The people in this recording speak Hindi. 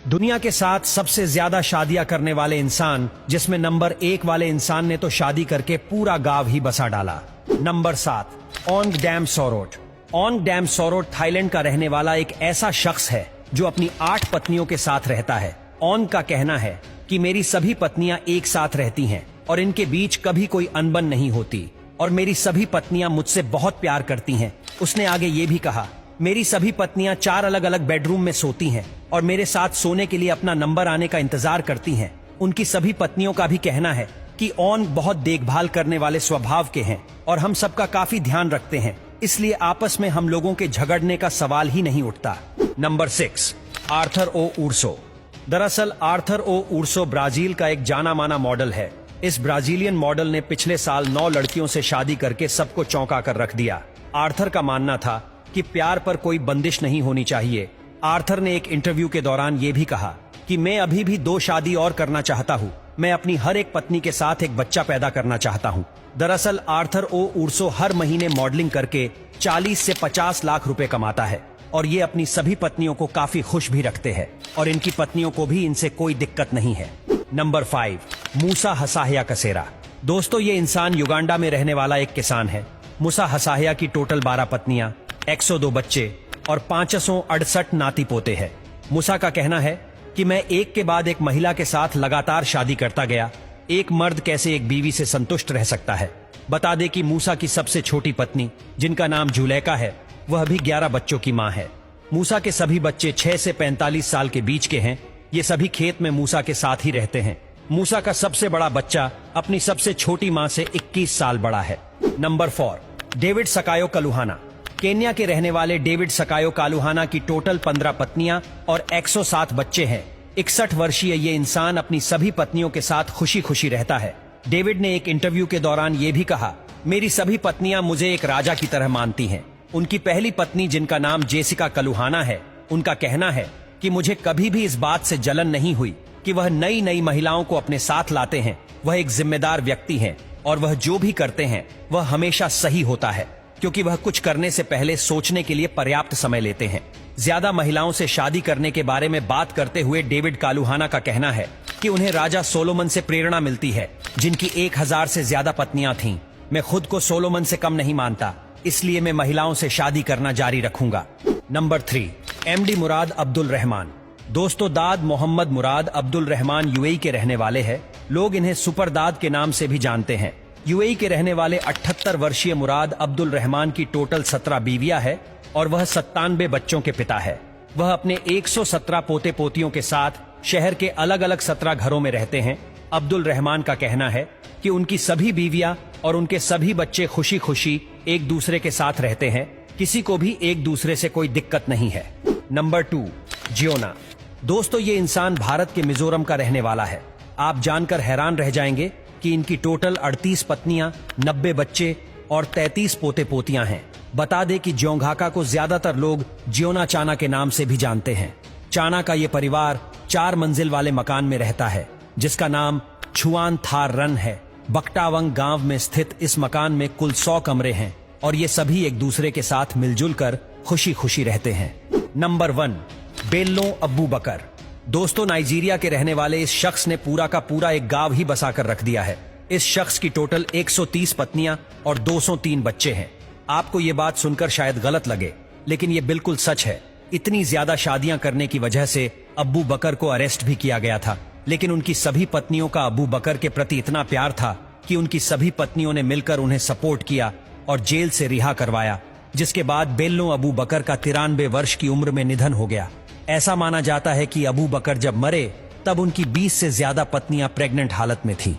दुनिया के 7 सबसे ज्यादा शादियां करने वाले इंसान, जिसमें नंबर 1 वाले इंसान ने तो शादी करके पूरा गांव ही बसा डाला। नंबर 7, ओंगडैम सोरोट। ओंगडैम सोरोट थाईलैंड का रहने वाला एक ऐसा शख्स है जो अपनी 8 पत्नियों के साथ रहता है। ओंग का कहना है कि मेरी सभी पत्नियां एक साथ रहती हैं और इनके बीच कभी कोई अनबन नहीं होती और मेरी सभी पत्नियां मुझसे बहुत प्यार करती हैं। उसने आगे ये भी कहा, मेरी सभी पत्नियां 4 अलग अलग बेडरूम में सोती हैं और मेरे साथ सोने के लिए अपना नंबर आने का इंतजार करती हैं। उनकी सभी पत्नियों का भी कहना है कि ओंग बहुत देखभाल करने वाले स्वभाव के हैं और हम सबका काफी ध्यान रखते हैं, इसलिए आपस में हम लोगों के झगड़ने का सवाल ही नहीं उठता। नंबर 6, आर्थर ओ उर्सो। दरअसल आर्थर ओ उर्सो ब्राजील का एक जाना माना मॉडल है। इस ब्राजीलियन मॉडल ने पिछले साल 9 लड़कियों से शादी करके सबको चौंका कर रख दिया। आर्थर का मानना था कि प्यार पर कोई बंदिश नहीं होनी चाहिए। आर्थर ने एक इंटरव्यू के दौरान ये भी कहा कि मैं अभी भी 2 शादी और करना चाहता हूँ। मैं अपनी हर एक पत्नी के साथ एक बच्चा पैदा करना चाहता हूँ। दरअसल आर्थर ओ उर्सो हर महीने मॉडलिंग करके 40 से 50 लाख रुपए कमाता है और ये अपनी सभी पत्नियों को काफी खुश भी रखते हैं और इनकी पत्नियों को भी इनसे कोई दिक्कत नहीं है। नंबर 5, मूसा हसाहिया कसेरा। दोस्तों, ये इंसान युगांडा में रहने वाला एक किसान है। मूसा हसाहिया की टोटल 12 पत्नियां, 102 बच्चे और 568 नाती पोते हैं। मूसा का कहना है कि मैं एक के बाद एक महिला के साथ लगातार शादी करता गया। एक मर्द कैसे एक बीवी से संतुष्ट रह सकता है। बता दें कि मूसा की सबसे छोटी पत्नी, जिनका नाम जुलेका है, वह भी 11 बच्चों की मां है। मूसा के सभी बच्चे 6 से 45 साल के बीच के हैं। ये सभी खेत में मूसा के साथ ही रहते हैं। मूसा का सबसे बड़ा बच्चा अपनी सबसे छोटी मां से 21 साल बड़ा है। Number 4, David Sakayo Kaluhana. Kenya के रहने वाले डेविड सकायो कालुहाना की टोटल 15 पत्नियां और 107 बच्चे हैं। 61 वर्षीय ये इंसान अपनी सभी पत्नियों के साथ खुशी खुशी रहता है। डेविड ने एक इंटरव्यू के दौरान ये भी कहा, मेरी सभी पत्नियां मुझे एक राजा की तरह मानती हैं। उनकी पहली पत्नी, जिनका नाम जेसिका कलुहाना है, उनका कहना है कि मुझे कभी भी इस बात से जलन नहीं हुई कि वह नई नई महिलाओं को अपने साथ लाते हैं। वह एक जिम्मेदार व्यक्ति हैं और वह जो भी करते हैं वह हमेशा सही होता है, क्योंकि वह कुछ करने से पहले सोचने के लिए पर्याप्त समय लेते हैं। ज्यादा महिलाओं से शादी करने के बारे में बात करते हुए डेविड कालुहाना का कहना है कि उन्हें राजा सोलोमन से प्रेरणा मिलती है, जिनकी 1000 से ज्यादा पत्नियां थीं। मैं खुद को सोलोमन से कम नहीं मानता, इसलिए मैं महिलाओं से शादी करना जारी रखूंगा। नंबर 3, एमडी मुराद अब्दुल रहमान। दोस्तों, दाद मोहम्मद मुराद अब्दुल रहमान यूएई के रहने वाले हैं। लोग इन्हें सुपर दाद के नाम से भी जानते हैं। यूएई के रहने वाले 78 वर्षीय मुराद अब्दुल रहमान की टोटल 17 बीवियां है और वह 97 बच्चों के पिता है। वह अपने 117 पोते पोतियों के साथ शहर के अलग अलग 17 घरों में रहते हैं। अब्दुल रहमान का कहना है कि उनकी सभी बीवियां और उनके सभी बच्चे खुशी खुशी एक दूसरे के साथ रहते हैं। किसी को भी एक दूसरे से कोई दिक्कत नहीं है। नंबर 2, जियोना। दोस्तों, ये इंसान भारत के मिजोरम का रहने वाला है। आप जानकर हैरान रह जाएंगे कि इनकी टोटल 38 पत्नियां, 90 बच्चे और 33 पोते पोतियां हैं। बता दें कि ज्योंघाका को ज्यादातर लोग जियोना चाना के नाम से भी जानते हैं। चाना का ये परिवार 4 मंजिल वाले मकान में रहता है, जिसका नाम छुआन थार रन है। बकटावंग गांव में स्थित इस मकान में कुल 100 कमरे हैं और ये सभी एक दूसरे के साथ मिलजुल कर खुशी खुशी रहते हैं। नंबर 1, बेल्लो अब्बू बकर। दोस्तों, नाइजीरिया के रहने वाले इस शख्स ने पूरा का पूरा एक गांव ही बसा कर रख दिया है। इस शख्स की टोटल 130 पत्नियां और 203 बच्चे हैं। आपको ये बात सुनकर शायद गलत लगे, लेकिन ये बिल्कुल सच है। इतनी ज्यादा शादियां करने की वजह से अब्बू बकर को अरेस्ट भी किया गया था, लेकिन उनकी सभी पत्नियों का अब्बू बकर के प्रति इतना प्यार था कि उनकी सभी पत्नियों ने मिलकर उन्हें सपोर्ट किया और जेल से रिहा करवाया, जिसके बाद बेल्लो अबू बकर का 93 वर्ष की उम्र में निधन हो गया। ऐसा माना जाता है कि अबू बकर जब मरे तब उनकी 20 से ज्यादा पत्नियां प्रेग्नेंट हालत में थीं।